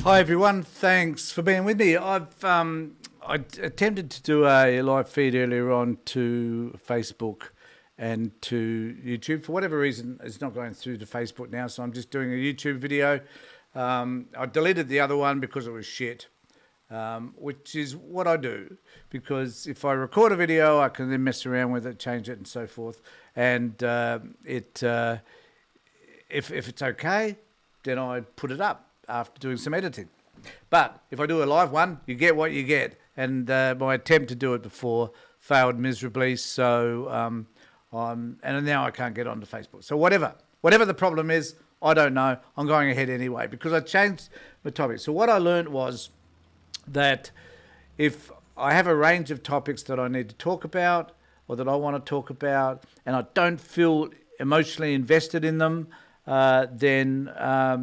Hi everyone, thanks for being with me. I attempted to do a live feed earlier on to Facebook and to YouTube. For whatever reason, it's not going through to Facebook now, so I'm just doing a YouTube video. I deleted the other one because it was shit, which is what I do, because if I record a video, I can then mess around with it, change it, and so forth. And if it's okay, then I put it up after doing some editing. But if I do a live one, you get what you get. And my attempt to do it before failed miserably, so and now I can't get onto Facebook. So whatever the problem is, I don't know. I'm going ahead anyway because I changed the topic. So what I learned was that if I have a range of topics that I need to talk about or that I want to talk about, and I don't feel emotionally invested in them, then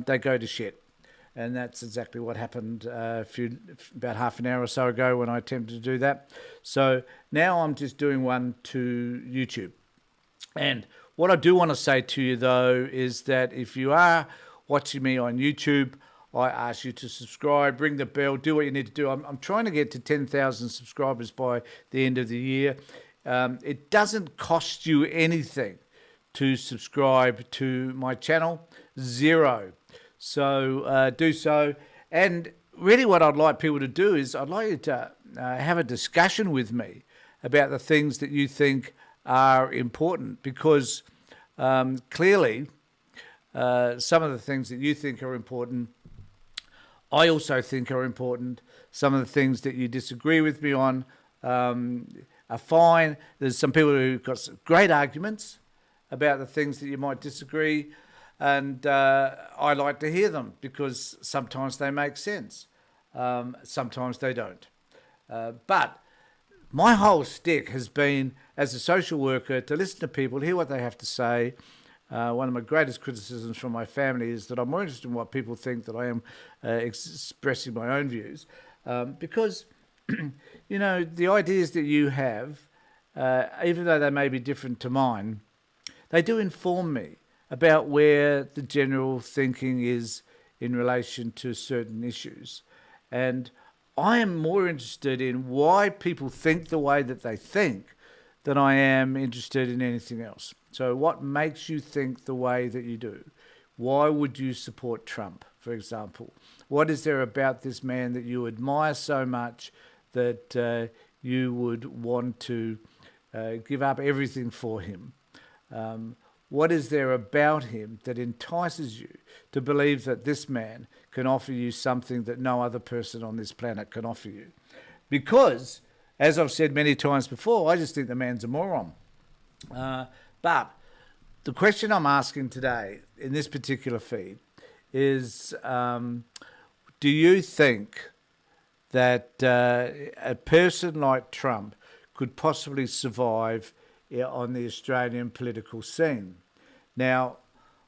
they go to shit. And that's exactly what happened about half an hour or so ago when I attempted to do that. So now I'm just doing one to YouTube. And what I do want to say to you, though, is that if you are watching me on YouTube, I ask you to subscribe, ring the bell, do what you need to do. I'm trying to get to 10,000 subscribers by the end of the year. It doesn't cost you anything to subscribe to my channel, zero. So do so. And really what I'd like people to do is I'd like you to have a discussion with me about the things that you think are important, because clearly some of the things that you think are important, I also think are important. Some of the things that you disagree with me on are fine. There's some people who've got some great arguments about the things that you might disagree, and I like to hear them because sometimes they make sense, sometimes they don't. But my whole stick has been, as a social worker, to listen to people, hear what they have to say. One of my greatest criticisms from my family is that I'm more interested in what people think than I am expressing my own views, because you know, the ideas that you have, even though they may be different to mine, they do inform me about where the general thinking is in relation to certain issues. And I am more interested in why people think the way that they think than I am interested in anything else. So what makes you think the way that you do? Why would you support Trump, for example? What is there about this man that you admire so much that you would want to give up everything for him? What is there about him that entices you to believe that this man can offer you something that no other person on this planet can offer you? Because, as I've said many times before, I just think the man's a moron. But the question I'm asking today in this particular feed is, do you think that a person like Trump could possibly survive on the Australian political scene? Now,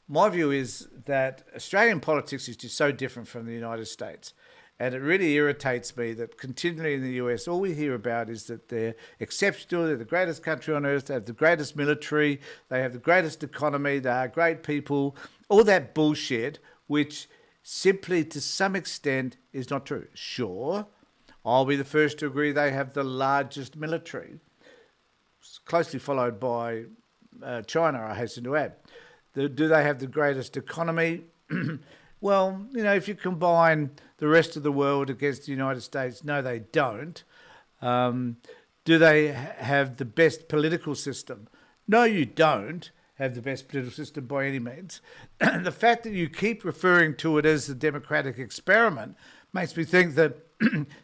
my view is that Australian politics is just so different from the United States. And it really irritates me that continually in the US, all we hear about is that they're exceptional, they're the greatest country on earth, they have the greatest military, they have the greatest economy, they are great people, all that bullshit, which simply to some extent is not true. Sure, I'll be the first to agree they have the largest military, closely followed by China, I hasten to add. Do they have the greatest economy? Well, you know, if you combine the rest of the world against the United States, no, they don't. Do they have the best political system? No, you don't have the best political system by any means. The fact that you keep referring to it as the democratic experiment makes me think that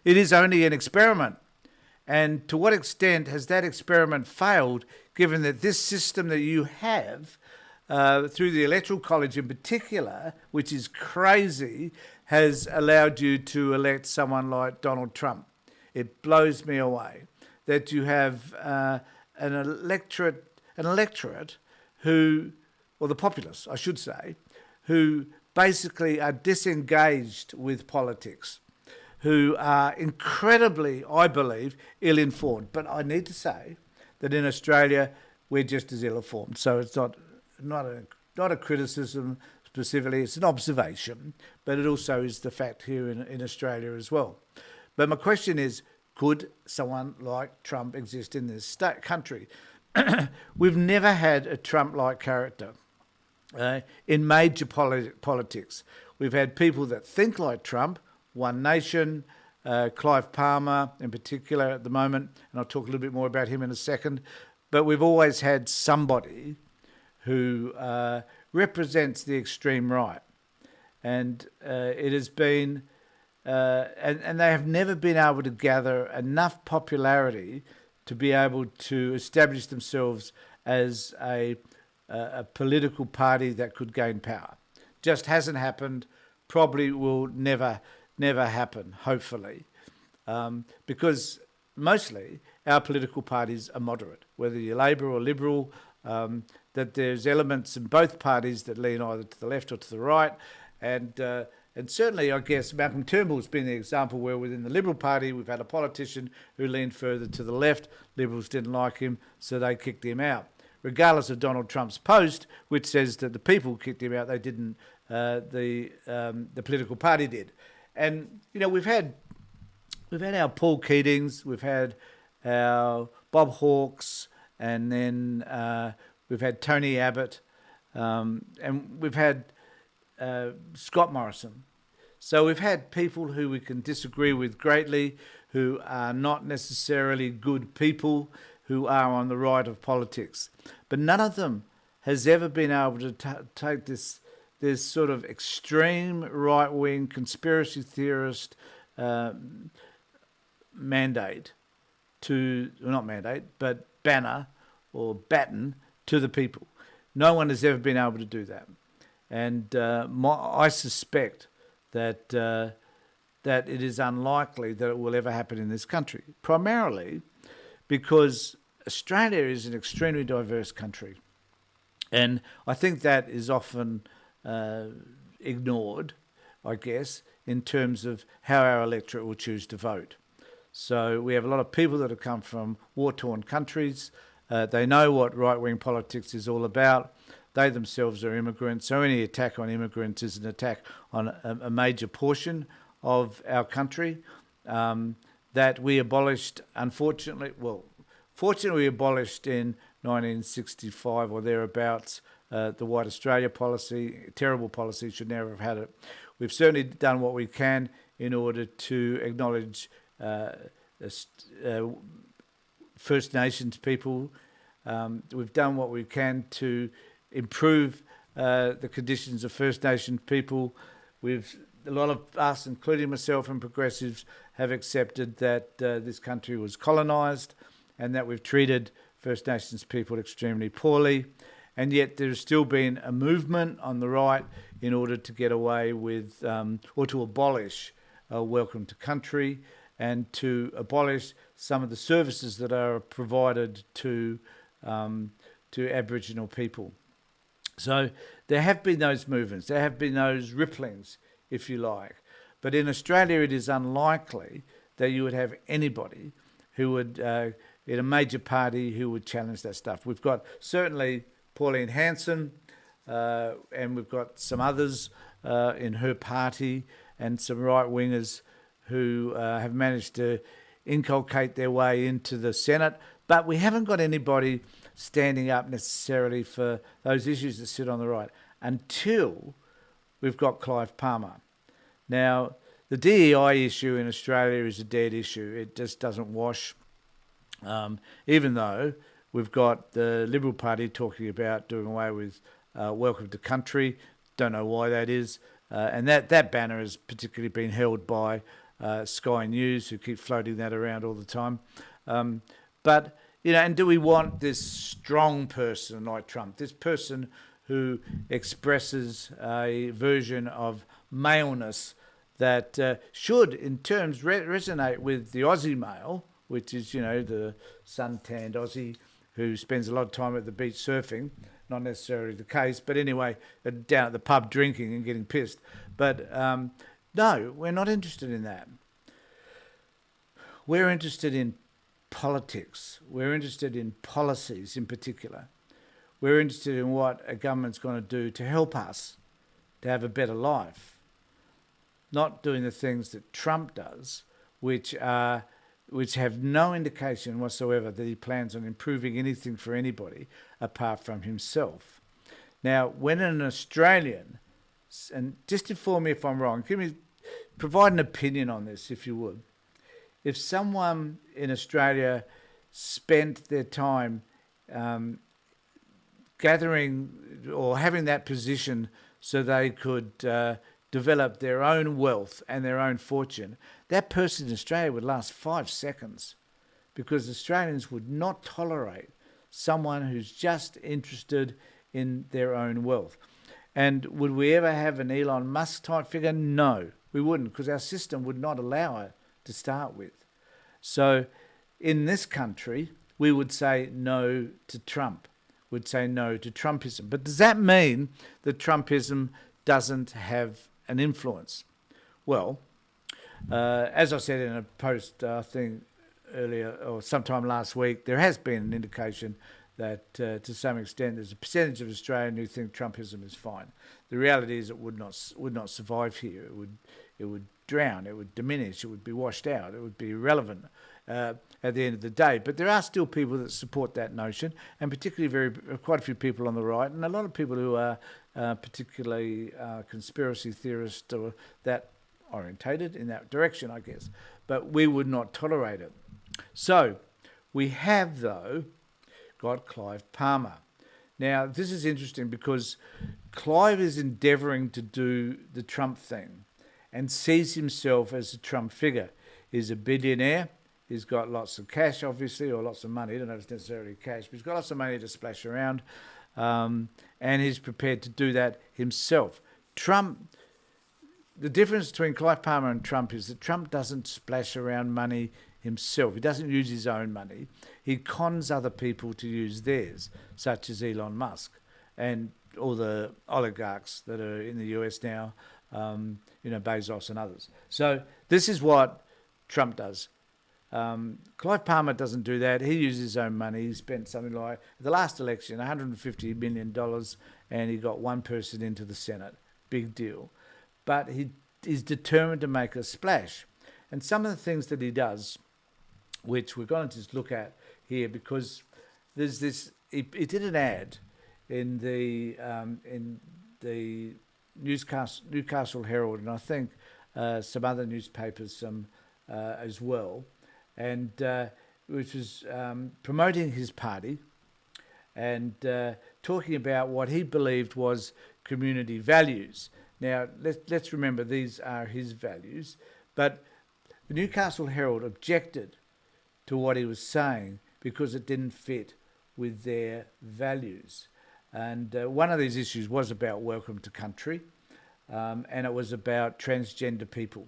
it is only an experiment. And to what extent has that experiment failed, given that this system that you have, through the Electoral College in particular, which is crazy, has allowed you to elect someone like Donald Trump? It blows me away that you have an electorate who, or the populace, I should say, who basically are disengaged with politics, who are incredibly, I believe, ill-informed. But I need to say that in Australia, we're just as ill-informed. So it's not a criticism, specifically. It's an observation, but it also is the fact here in Australia as well. But my question is, could someone like Trump exist in this country? We've never had a Trump-like character in major politics. We've had people that think like Trump, One Nation, Clive Palmer in particular at the moment, and I'll talk a little bit more about him in a second. But we've always had somebody who represents the extreme right. And it has been, and they have never been able to gather enough popularity to be able to establish themselves as a political party that could gain power. Just hasn't happened, probably will never happen, hopefully. Because mostly our political parties are moderate, whether you're Labor or Liberal, that there's elements in both parties that lean either to the left or to the right. And certainly, I guess, Malcolm Turnbull's been the example where within the Liberal Party we've had a politician who leaned further to the left. Liberals didn't like him, so they kicked him out. Regardless of Donald Trump's post, which says that the people kicked him out, they didn't, the political party did. And, you know, we've had our Paul Keatings, we've had our Bob Hawkes, and then we've had Tony Abbott, and we've had Scott Morrison. So we've had people who we can disagree with greatly, who are not necessarily good people, who are on the right of politics. But none of them has ever been able to take this sort of extreme right-wing conspiracy theorist mandate to, well, not mandate, but banner or baton to the people. No one has ever been able to do that. And I suspect that that it is unlikely that it will ever happen in this country, primarily because Australia is an extremely diverse country. And I think that is often ignored, I guess, in terms of how our electorate will choose to vote. So we have a lot of people that have come from war-torn countries. They know what right-wing politics is all about. They themselves are immigrants, so any attack on immigrants is an attack on a major portion of our country that we abolished, unfortunately, fortunately we abolished in 1965 or thereabouts, the White Australia policy, terrible policy, should never have had it. We've certainly done what we can in order to acknowledge First Nations people. We've done what we can to improve the conditions of First Nation people. A lot of us, including myself and progressives, have accepted that this country was colonised and that we've treated First Nations people extremely poorly. And yet there's still been a movement on the right in order to get away with, or to abolish Welcome to Country and to abolish some of the services that are provided to Aboriginal people. So there have been those movements, there have been those ripplings, if you like. But in Australia, it is unlikely that you would have anybody who would, in a major party, who would challenge that stuff. We've got certainly Pauline Hanson, and we've got some others in her party and some right-wingers who have managed to inculcate their way into the Senate. But we haven't got anybody standing up necessarily for those issues that sit on the right until we've got Clive Palmer. Now, the DEI issue in Australia is a dead issue. It just doesn't wash, even though we've got the Liberal Party talking about doing away with Welcome to Country. Don't know why that is. And that banner has particularly been held by Sky News, who keep floating that around all the time. But, you know, and do we want this strong person like Trump, this person who expresses a version of maleness that should, in terms, resonate with the Aussie male, which is, you know, the sun-tanned Aussie who spends a lot of time at the beach surfing? Not necessarily the case, but anyway, down at the pub drinking and getting pissed. But no, we're not interested in that. We're interested in politics. We're interested in policies in particular. We're interested in what a government's going to do to help us to have a better life, not doing the things that Trump does, which have no indication whatsoever that he plans on improving anything for anybody apart from himself. Now, when an Australian, and just inform me if I'm wrong, provide an opinion on this if you would. If someone in Australia spent their time gathering or having that position so they could develop their own wealth and their own fortune, that person in Australia would last 5 seconds, because Australians would not tolerate someone who's just interested in their own wealth. And would we ever have an Elon Musk type figure? No, we wouldn't, because our system would not allow it to start with. So in this country, we would say no to Trump, would say no to Trumpism. But does that mean that Trumpism doesn't have an influence? Well, as I said in a post thing earlier, or sometime last week, there has been an indication that to some extent there's a percentage of Australians who think Trumpism is fine. The reality is it would not survive here. It would drown, it would diminish, it would be washed out, it would be irrelevant at the end of the day. But there are still people that support that notion, and particularly quite a few people on the right, and a lot of people who are particularly conspiracy theorists or that orientated in that direction, I guess. But we would not tolerate it. So we have, though, got Clive Palmer. Now, this is interesting because Clive is endeavouring to do the Trump thing and sees himself as a Trump figure. He's a billionaire. He's got lots of cash, obviously, or lots of money. I don't know if it's necessarily cash, but he's got lots of money to splash around, and he's prepared to do that himself. The difference between Clive Palmer and Trump is that Trump doesn't splash around money himself. He doesn't use his own money. He cons other people to use theirs, such as Elon Musk and all the oligarchs that are in the US now, Bezos and others. So this is what Trump does. Clive Palmer doesn't do that. He uses his own money. He spent something like, the last election, $150 million, and he got one person into the Senate. Big deal. But he is determined to make a splash. And some of the things that he does, which we're going to just look at here, because there's this, he did an ad in the Newcastle Herald, and I think some other newspapers as well, and which was promoting his party and talking about what he believed was community values. Now, let's remember these are his values, but the Newcastle Herald objected to what he was saying because it didn't fit with their values. And one of these issues was about welcome to country, and it was about transgender people.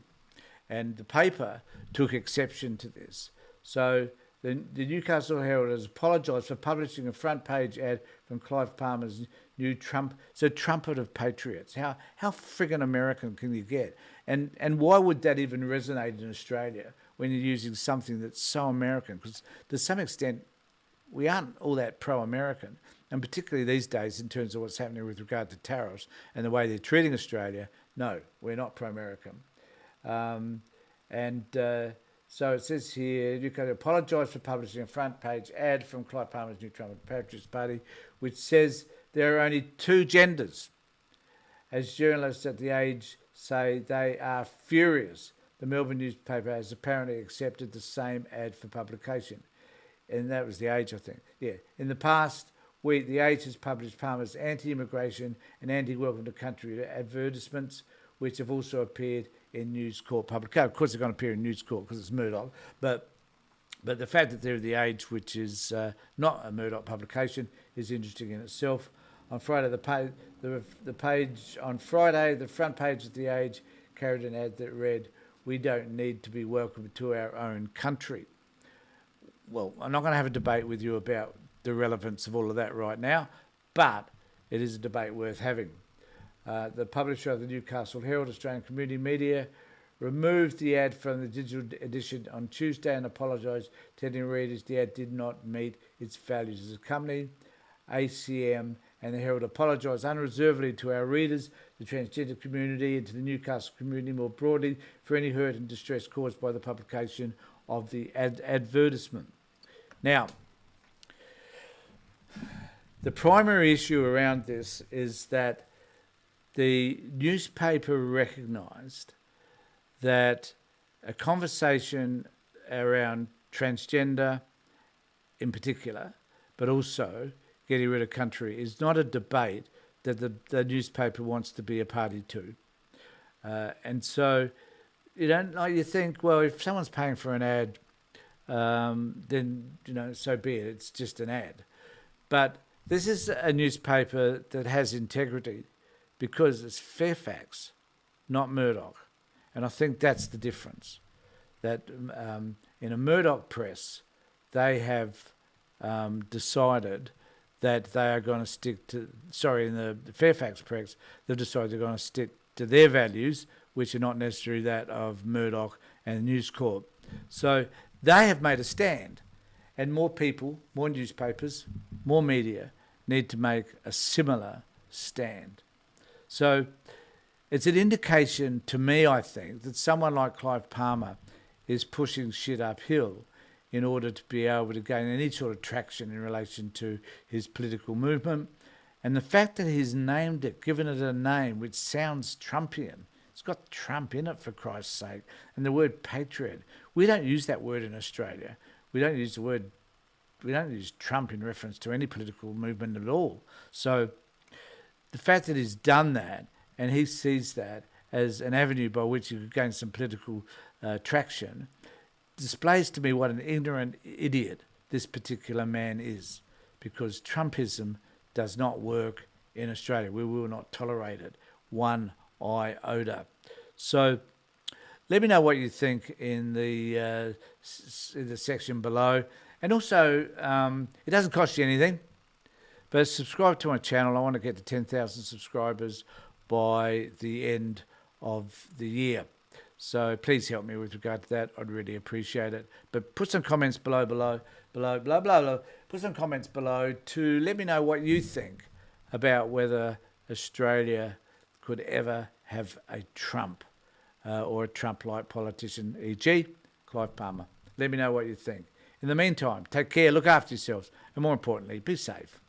And the paper took exception to this. So the Newcastle Herald has apologised for publishing a front page ad from Clive Palmer's new Trump, so trumpet of patriots. How friggin' American can you get? And why would that even resonate in Australia when you're using something that's so American? Because to some extent, we aren't all that pro-American, and particularly these days in terms of what's happening with regard to tariffs and the way they're treating Australia. No, we're not pro-American. So it says here, you can apologise for publishing a front page ad from Clive Palmer's new Trump Patriots Party, which says there are only two genders. As journalists at The Age say, they are furious. The Melbourne newspaper has apparently accepted the same ad for publication. And that was The Age, I think. Yeah. In the past week, The Age has published Palmer's anti-immigration and anti-welcome to country advertisements, which have also appeared in News Corp publication. Of course, they're going to appear in News Corp because it's Murdoch, but the fact that they're The Age, which is not a Murdoch publication, is interesting in itself. On Friday, the front page of The Age carried an ad that read, "We don't need to be welcome to our own country." Well, I'm not going to have a debate with you about the relevance of all of that right now, but it is a debate worth having. The publisher of the Newcastle Herald, Australian Community Media, removed the ad from the digital edition on Tuesday and apologised, telling readers the ad did not meet its values as a company. ACM and the Herald apologised unreservedly to our readers the transgender community and to the Newcastle community more broadly for any hurt and distress caused by the publication of the advertisement. Now, the primary issue around this is that the newspaper recognised that a conversation around transgender in particular, but also getting rid of country, is not a debate that the newspaper wants to be a party to. And so you think, well, if someone's paying for an ad, then, so be it. It's just an ad. But this is a newspaper that has integrity because it's Fairfax, not Murdoch. And I think that's the difference. That in a Murdoch press, they have decided that they are going to stick to, in the Fairfax press, they've decided they're going to stick to their values, which are not necessarily that of Murdoch and News Corp. So they have made a stand. And more people, more newspapers, more media need to make a similar stand. So it's an indication to me, I think, that someone like Clive Palmer is pushing shit uphill in order to be able to gain any sort of traction in relation to his political movement. And the fact that he's named it, given it a name which sounds Trumpian, it's got Trump in it, for Christ's sake, and the word patriot. We don't use that word in Australia. We don't use Trump in reference to any political movement at all. So the fact that he's done that, and he sees that as an avenue by which he could gain some political traction, displays to me what an ignorant idiot this particular man is, because Trumpism does not work in Australia. We will not tolerate it one iota. So let me know what you think in the section below. And also, it doesn't cost you anything, but subscribe to my channel. I want to get to 10,000 subscribers by the end of the year. So please help me with regard to that. I'd really appreciate it. But put some comments below. Put some comments below to let me know what you think about whether Australia could ever have a Trump or a Trump-like politician, e.g. Clive Palmer. Let me know what you think. In the meantime, take care, look after yourselves, and more importantly, be safe.